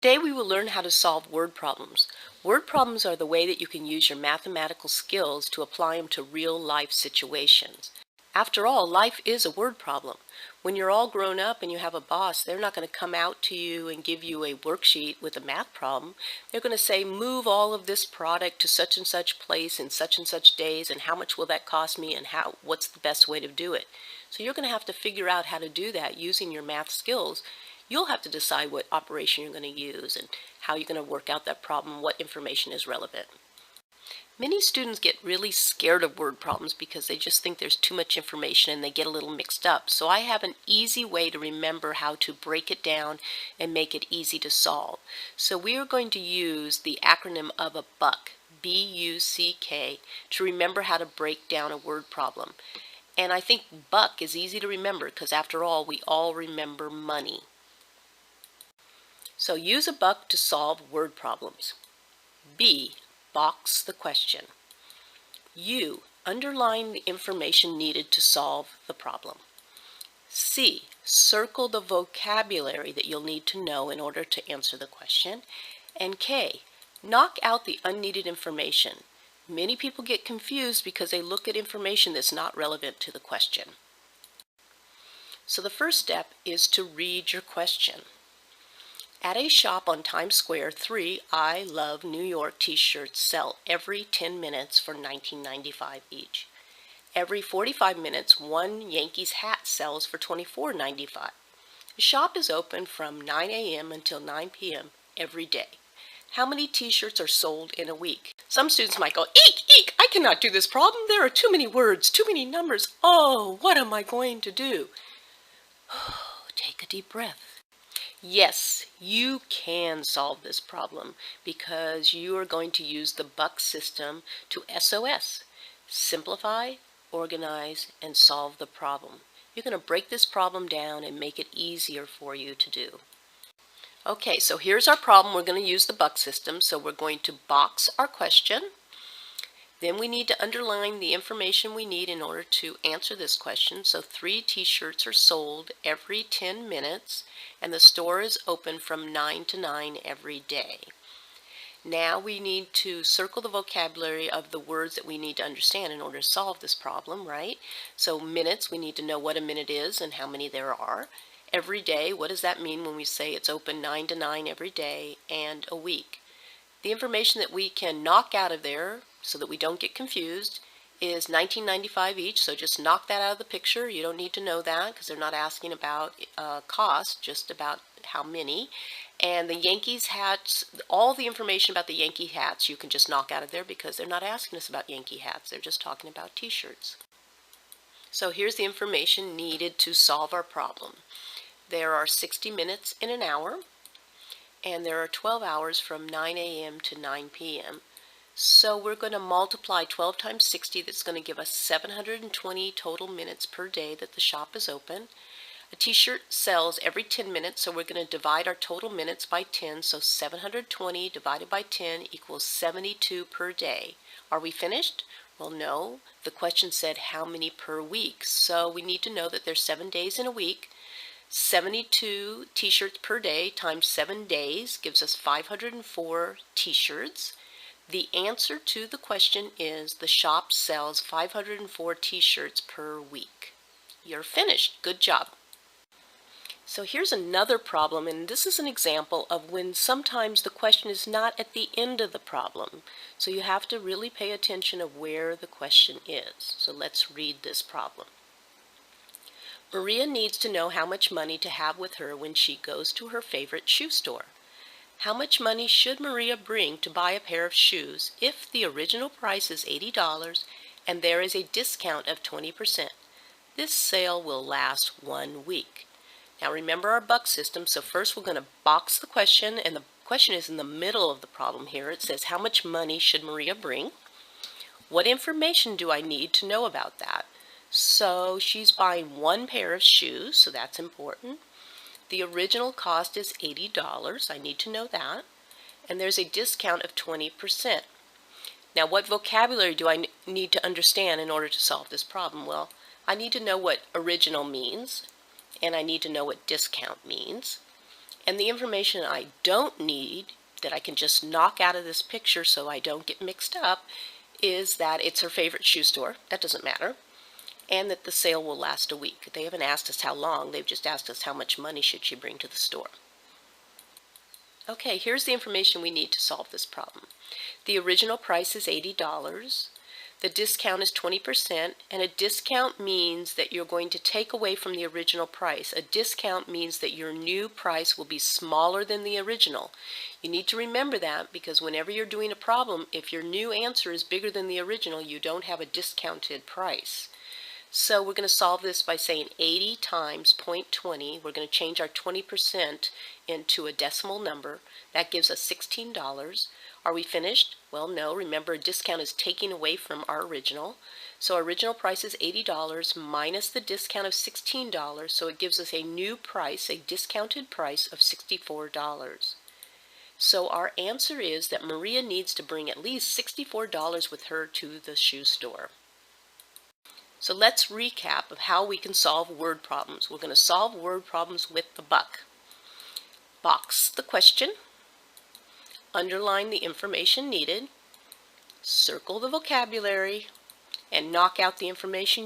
Today we will learn how to solve word problems. Word problems are the way that you can use your mathematical skills to apply them to real life situations. After all, life is a word problem. When you're all grown up and you have a boss, they're not going to come out to you and give you a worksheet with a math problem. They're going to say, move all of this product to such and such place in such and such days, and how much will that cost me, and what's the best way to do it. So you're going to have to figure out how to do that using your math skills. You'll have to decide what operation you're going to use and how you're going to work out that problem, what information is relevant. Many students get really scared of word problems because they just think there's too much information and they get a little mixed up. So I have an easy way to remember how to break it down and make it easy to solve. So we are going to use the acronym of a BUCK, B-U-C-K, to remember how to break down a word problem. And I think BUCK is easy to remember because after all, we all remember money. So use a BUCK to solve word problems. B, box the question. U, underline the information needed to solve the problem. C, circle the vocabulary that you'll need to know in order to answer the question. And K, knock out the unneeded information. Many people get confused because they look at information that's not relevant to the question. So the first step is to read your question. At a shop on Times Square, 3 I Love New York t-shirts sell every 10 minutes for $19.95 each. Every 45 minutes, one Yankees hat sells for $24.95. The shop is open from 9 a.m. until 9 p.m. every day. How many t-shirts are sold in a week? Some students might go, eek, eek, I cannot do this problem. There are too many words, too many numbers. Oh, what am I going to do? Take a deep breath. Yes, you can solve this problem because you are going to use the BUCK system to SOS. Simplify, organize, and solve the problem. You're going to break this problem down and make it easier for you to do. Okay, so here's our problem. We're going to use the BUCK system. So we're going to box our question. Then we need to underline the information we need in order to answer this question. So 3 t-shirts are sold every 10 minutes, and the store is open from 9 to 9 every day. Now we need to circle the vocabulary of the words that we need to understand in order to solve this problem, right? So minutes, we need to know what a minute is and how many there are. Every day, what does that mean when we say it's open 9 to 9 every day, and a week? The information that we can knock out of there so that we don't get confused is $19.95 each, so just knock that out of the picture. You don't need to know that because they're not asking about cost, just about how many. And the Yankees hats, all the information about the Yankee hats you can just knock out of there because they're not asking us about Yankee hats. They're just talking about t-shirts. So here's the information needed to solve our problem. There are 60 minutes in an hour, and there are 12 hours from 9 a.m. to 9 p.m. So we're going to multiply 12 times 60. That's going to give us 720 total minutes per day that the shop is open. A t-shirt sells every 10 minutes, so we're going to divide our total minutes by 10. So 720 divided by 10 equals 72 per day. Are we finished? Well, no. The question said how many per week. So we need to know that there's 7 days in a week. 72 t-shirts per day times 7 days gives us 504 t-shirts. The answer to the question is the shop sells 504 t-shirts per week. You're finished. Good job. So here's another problem, and this is an example of when sometimes the question is not at the end of the problem. So you have to really pay attention of where the question is. So let's read this problem. Maria needs to know how much money to have with her when she goes to her favorite shoe store. How much money should Maria bring to buy a pair of shoes if the original price is $80 and there is a discount of 20%? This sale will last 1 week. Now remember our BUCK system, so first we're going to box the question, and the question is in the middle of the problem here. It says, how much money should Maria bring? What information do I need to know about that? So she's buying 1 pair of shoes, so that's important. The original cost is $80. I need to know that. And there's a discount of 20%. Now, what vocabulary do I need to understand in order to solve this problem? Well, I need to know what original means, and I need to know what discount means. And the information I don't need, that I can just knock out of this picture so I don't get mixed up, is that it's her favorite shoe store. That doesn't matter. And that the sale will last a week. They haven't asked us how long, they've just asked us how much money should she bring to the store. Okay, here's the information we need to solve this problem. The original price is $80. The discount is 20%, and a discount means that you're going to take away from the original price. A discount means that your new price will be smaller than the original. You need to remember that because whenever you're doing a problem, if your new answer is bigger than the original, you don't have a discounted price. So we're going to solve this by saying 80 times 0.20. We're going to change our 20% into a decimal number. That gives us $16. Are we finished? Well, no. Remember, a discount is taking away from our original. So our original price is $80 minus the discount of $16. So it gives us a new price, a discounted price of $64. So our answer is that Maria needs to bring at least $64 with her to the shoe store. So let's recap of how we can solve word problems. We're going to solve word problems with the buck. Box the question, underline the information needed, circle the vocabulary, and knock out the information